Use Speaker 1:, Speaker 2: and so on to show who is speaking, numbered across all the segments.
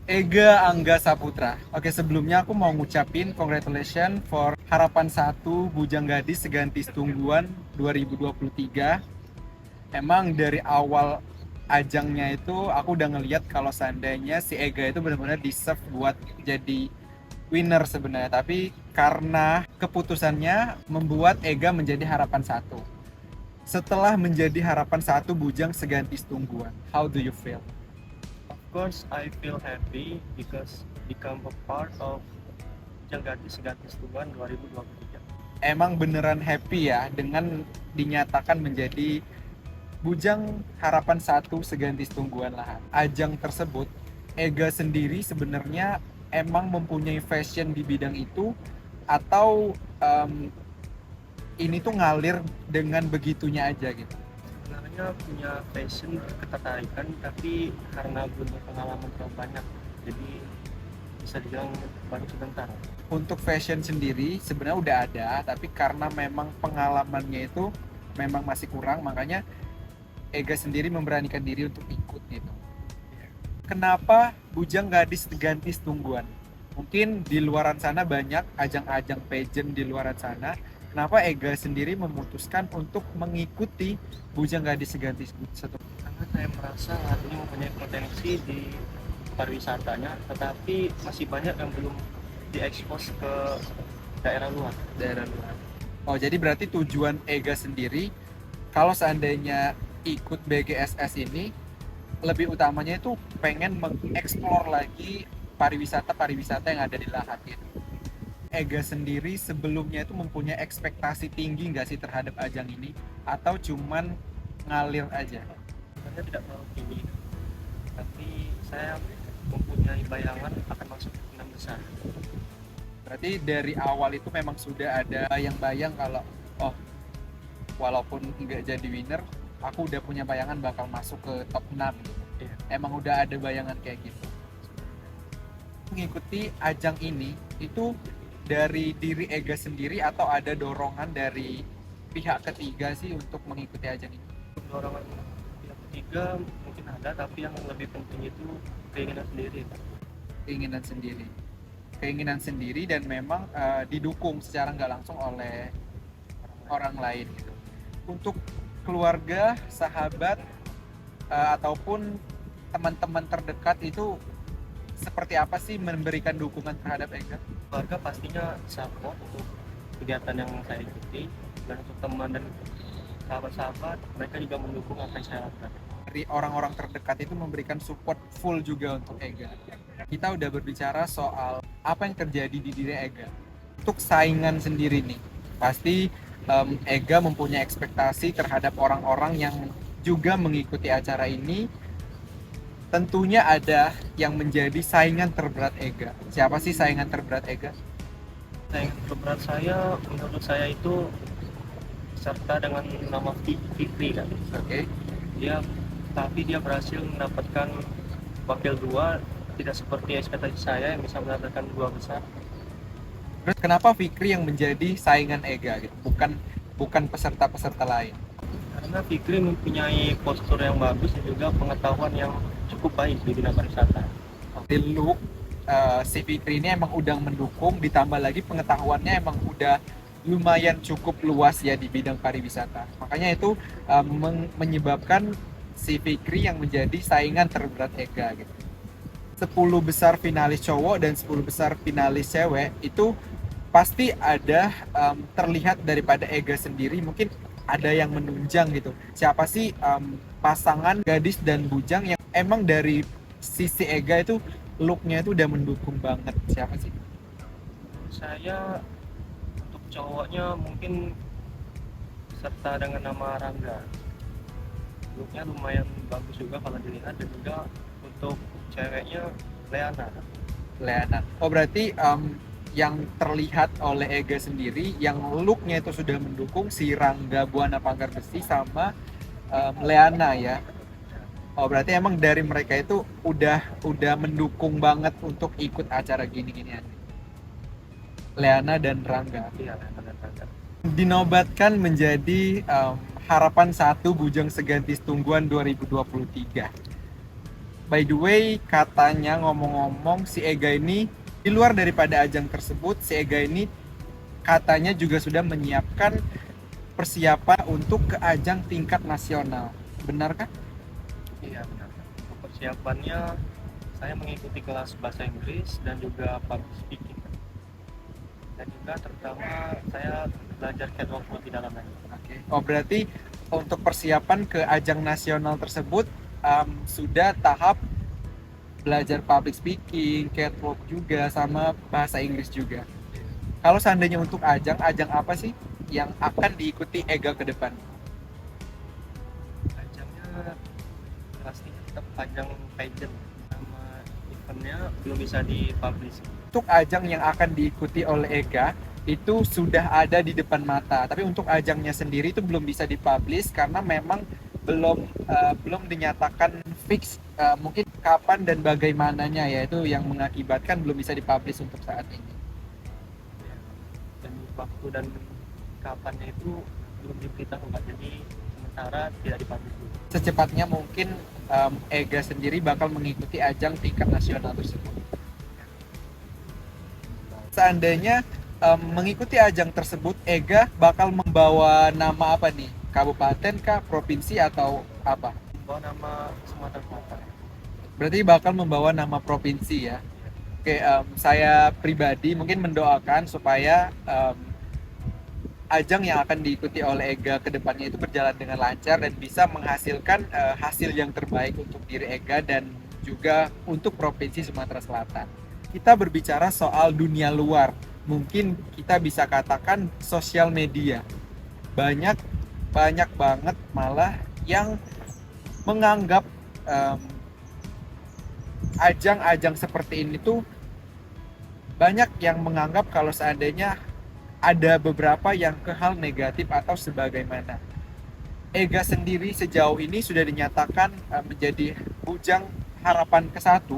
Speaker 1: Ega Angga Saputra. Oke, sebelumnya aku mau ngucapin congratulations for Harapan Satu Bujang Gadis Seganti Tungguan 2023. Emang dari awal ajangnya itu aku udah ngeliat kalau seandainya si Ega itu benar-benar deserve buat jadi winner sebenarnya. Tapi karena keputusannya membuat Ega menjadi Harapan Satu. Setelah menjadi Harapan Satu Bujang Seganti Tungguan, how do you feel?
Speaker 2: Of course, I feel happy because become a part of Janggadis Gadis Tuban 2023.
Speaker 1: Emang beneran happy ya dengan dinyatakan menjadi Bujang Harapan Satu Seganti Tungguan Lahan. Ajang tersebut, Ega sendiri sebenarnya emang mempunyai fashion di bidang itu atau ini tuh ngalir dengan begitunya aja gitu.
Speaker 2: Sebenarnya punya passion ketertarikan, tapi karena belum berpengalaman terlalu banyak, jadi bisa dibilang baru sebentar.
Speaker 1: Untuk fashion sendiri sebenarnya udah ada, tapi karena memang pengalamannya itu memang masih kurang, makanya Ega sendiri memberanikan diri untuk ikut gitu. Kenapa Bujang Gadis Ganti Tungguan? Mungkin di luaran sana banyak ajang-ajang pageant di luaran sana. Kenapa Ega sendiri memutuskan untuk mengikuti Bujang Gadis Ganti Tungguan?
Speaker 2: Karena saya merasa saat ini mempunyai potensi di pariwisatanya, tetapi masih banyak yang belum diekspos ke daerah luar.
Speaker 1: Daerah luar. Oh, jadi berarti tujuan Ega sendiri kalau seandainya ikut BGSS ini lebih utamanya itu pengen mengeksplor lagi pariwisata-pariwisata yang ada di Lahat gitu. Ega sendiri sebelumnya itu mempunyai ekspektasi tinggi nggak sih terhadap ajang ini atau cuman ngalir aja?
Speaker 2: Sebenarnya tidak terlalu tinggi, tapi saya mempunyai bayangan akan masuk ke 6 besar.
Speaker 1: Berarti dari awal itu memang sudah ada bayang-bayang kalau oh walaupun nggak jadi winner, aku udah punya bayangan bakal masuk ke top 6 gitu.
Speaker 2: Iya.
Speaker 1: Emang udah ada bayangan kayak gitu. Mengikuti ajang ini itu dari diri Ega sendiri atau ada dorongan dari pihak ketiga sih untuk mengikuti ajang ini?
Speaker 2: Dorongan pihak ketiga mungkin ada, tapi yang lebih penting itu keinginan sendiri.
Speaker 1: Keinginan sendiri. Keinginan sendiri dan memang didukung secara nggak langsung oleh orang lain gitu. Untuk keluarga, sahabat, ataupun teman-teman terdekat itu seperti apa sih memberikan dukungan terhadap Ega?
Speaker 2: Keluarga pastinya support untuk kegiatan yang saya ikuti, dan untuk teman dan sahabat-sahabat mereka juga mendukung apa yang saya lakukan.
Speaker 1: Dari orang-orang terdekat itu memberikan support full juga untuk Ega. Kita udah berbicara soal apa yang terjadi di diri Ega. Untuk saingan sendiri nih, pasti Ega mempunyai ekspektasi terhadap orang-orang yang juga mengikuti acara ini. Tentunya ada yang menjadi saingan terberat Ega. Siapa sih saingan terberat Ega?
Speaker 2: Saingan terberat saya, menurut saya itu serta dengan nama Fikri kan.
Speaker 1: Oke.
Speaker 2: Dia tapi dia berhasil mendapatkan wakil dua, tidak seperti ekspektasi saya yang bisa mendapatkan dua besar.
Speaker 1: Terus kenapa Fikri yang menjadi saingan Ega gitu? Bukan peserta-peserta lain.
Speaker 2: Karena Fikri mempunyai postur yang bagus dan juga pengetahuan yang cukup baik di bidang pariwisata.
Speaker 1: Di look si Fikri ini emang udah mendukung, ditambah lagi pengetahuannya emang udah lumayan cukup luas ya di bidang pariwisata. Makanya itu menyebabkan si Fikri yang menjadi saingan terberat Ega gitu. 10 besar finalis cowok dan 10 besar finalis cewek itu pasti ada terlihat daripada Ega sendiri, mungkin ada yang menunjang gitu. Siapa sih pasangan gadis dan bujang yang emang dari sisi Ega itu looknya itu udah mendukung banget? Siapa sih?
Speaker 2: Saya untuk cowoknya mungkin serta dengan nama Rangga. Looknya lumayan bagus juga kalau dilihat, dan juga untuk ceweknya Leana.
Speaker 1: Leana. Oh berarti yang terlihat oleh Ega sendiri, yang looknya itu sudah mendukung si Rangga Buana Pagar Besi sama Leana ya. Oh berarti emang dari mereka itu udah mendukung banget untuk ikut acara gini-ginian. Leana dan Rangga
Speaker 2: Iya, Leana dan Rangga.
Speaker 1: dinobatkan menjadi Harapan Satu Bujang Seganti Tungguan 2023. By the way, katanya ngomong-ngomong si Ega ini di luar daripada ajang tersebut, si Ega ini katanya juga sudah menyiapkan persiapan untuk ke ajang tingkat nasional. Benarkah?
Speaker 2: Iya benar. Untuk persiapannya saya mengikuti kelas bahasa Inggris dan juga public speaking. Dan juga terutama saya belajar catwalk lebih dalam lagi.
Speaker 1: Oke. Oh, berarti untuk persiapan ke ajang nasional tersebut sudah tahap belajar public speaking, catwalk juga, sama bahasa Inggris juga. Kalau seandainya untuk ajang apa sih yang akan diikuti Ega ke depan?
Speaker 2: Ajangnya pastinya tetap ajang pageant, sama eventnya belum bisa dipublish.
Speaker 1: Untuk ajang yang akan diikuti oleh Ega itu sudah ada di depan mata, tapi untuk ajangnya sendiri itu belum bisa dipublish karena memang belum dinyatakan fix mungkin kapan dan bagaimananya, yaitu yang mengakibatkan belum bisa dipublish untuk saat ini.
Speaker 2: Dan waktu dan kapannya itu belum diberitahu Pak, jadi sementara tidak dipublish dulu.
Speaker 1: Secepatnya mungkin Ega sendiri bakal mengikuti ajang tingkat nasional tersebut. Seandainya mengikuti ajang tersebut, Ega bakal membawa nama apa nih? Kabupaten kah, provinsi atau apa?
Speaker 2: Bawa nama Sumatera Selatan.
Speaker 1: Berarti bakal membawa nama provinsi ya. Oke, saya pribadi mungkin mendoakan supaya ajang yang akan diikuti oleh Ega ke depannya itu berjalan dengan lancar dan bisa menghasilkan hasil yang terbaik untuk diri Ega dan juga untuk Provinsi Sumatera Selatan. Kita berbicara soal dunia luar, mungkin kita bisa katakan sosial media. Banyak banget malah yang menganggap ajang-ajang seperti ini tuh, banyak yang menganggap kalau seandainya ada beberapa yang ke hal negatif atau sebagaimana. Ega sendiri sejauh ini sudah dinyatakan menjadi bujang harapan ke-1.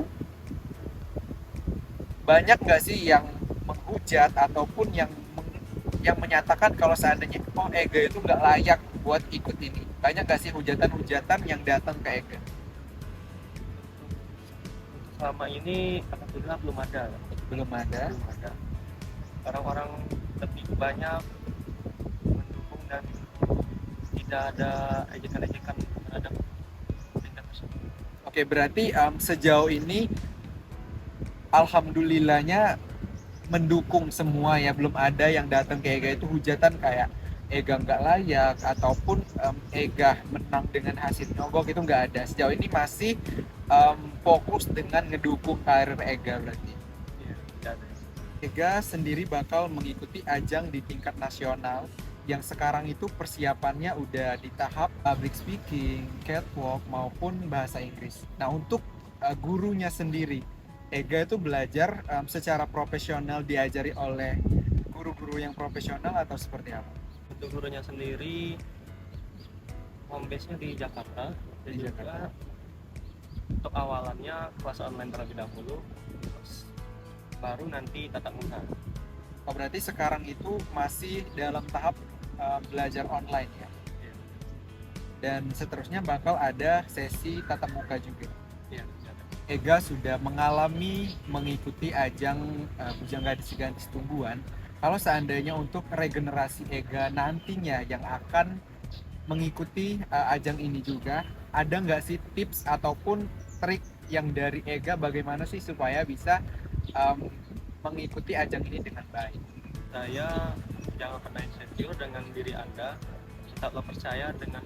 Speaker 1: Banyak nggak sih yang menghujat ataupun yang menyatakan kalau seandainya Ega itu nggak layak buat ikut ini? Banyak nggak sih hujatan-hujatan yang datang ke Ega?
Speaker 2: Untuk selama ini alhamdulillah belum ada.
Speaker 1: Belum ada.
Speaker 2: Orang-orang lebih banyak mendukung dan tidak ada ejekan-ejekan terhadap tingkat tersebut.
Speaker 1: Oke, berarti sejauh ini alhamdulillahnya mendukung semua ya, belum ada yang datang ke Ega itu hujatan kayak Ega nggak layak ataupun Ega menang dengan hasil nyogok, itu nggak ada. Sejauh ini masih fokus dengan ngedukung karir Ega berarti.
Speaker 2: Ya, tidak ada.
Speaker 1: Ega sendiri bakal mengikuti ajang di tingkat nasional yang sekarang itu persiapannya udah di tahap public speaking, catwalk maupun bahasa Inggris. Nah, untuk gurunya sendiri, Ega itu belajar secara profesional, diajari oleh guru-guru yang profesional atau seperti apa?
Speaker 2: Untuk gurunya sendiri home base-nya di Jakarta dan
Speaker 1: Di
Speaker 2: juga
Speaker 1: Jakarta.
Speaker 2: untuk awalannya kelas online terlebih dahulu, terus baru nanti tatap muka.
Speaker 1: Oh, berarti sekarang itu masih dalam tahap belajar online ya?
Speaker 2: Ya,
Speaker 1: Dan seterusnya bakal ada sesi tatap muka juga.
Speaker 2: ya, tidak.
Speaker 1: Ega sudah mengalami mengikuti ajang Bujang Gadis Ganti Tumbuhan. Kalau seandainya untuk regenerasi Ega nantinya yang akan mengikuti ajang ini juga, ada nggak sih tips ataupun trik yang dari Ega bagaimana sih supaya bisa mengikuti ajang ini dengan baik?
Speaker 2: Saya jangan pernah insecure dengan diri Anda, tetaplah percaya dengan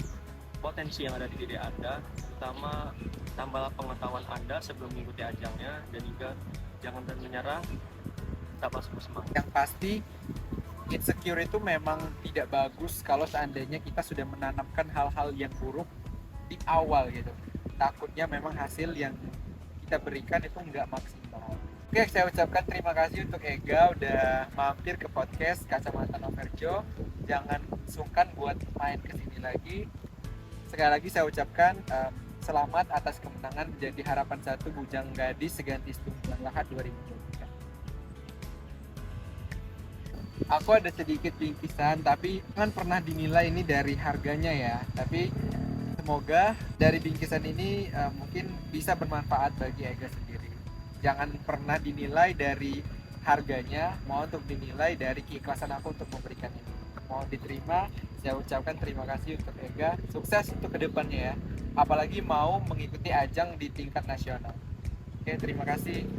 Speaker 2: potensi yang ada di diri Anda, terutama tambahlah pengetahuan Anda sebelum mengikuti ajangnya, dan juga jangan menyerah, tetaplah bersemangat.
Speaker 1: Yang pasti insecure itu memang tidak bagus kalau seandainya kita sudah menanamkan hal-hal yang buruk di awal gitu. Takutnya memang hasil yang kita berikan itu nggak maksimal. Oke, saya ucapkan terima kasih untuk Ega udah mampir ke podcast Kacamata Noverjo. Jangan sungkan buat main ke sini lagi. Sekali lagi saya ucapkan selamat atas kemenangan menjadi harapan 1 Bujang Gadis Seganti Tumbuhan Lahat 2023. Aku ada sedikit bingkisan, tapi kan pernah dinilai ini dari harganya ya. Tapi Semoga dari bingkisan ini mungkin bisa bermanfaat bagi Ega sendiri. Jangan pernah dinilai dari harganya, mohon untuk dinilai dari keikhlasan aku untuk memberikan ini. Mohon diterima, saya ucapkan terima kasih untuk Ega, sukses untuk kedepannya ya. Apalagi mau mengikuti ajang di tingkat nasional. Oke, terima kasih.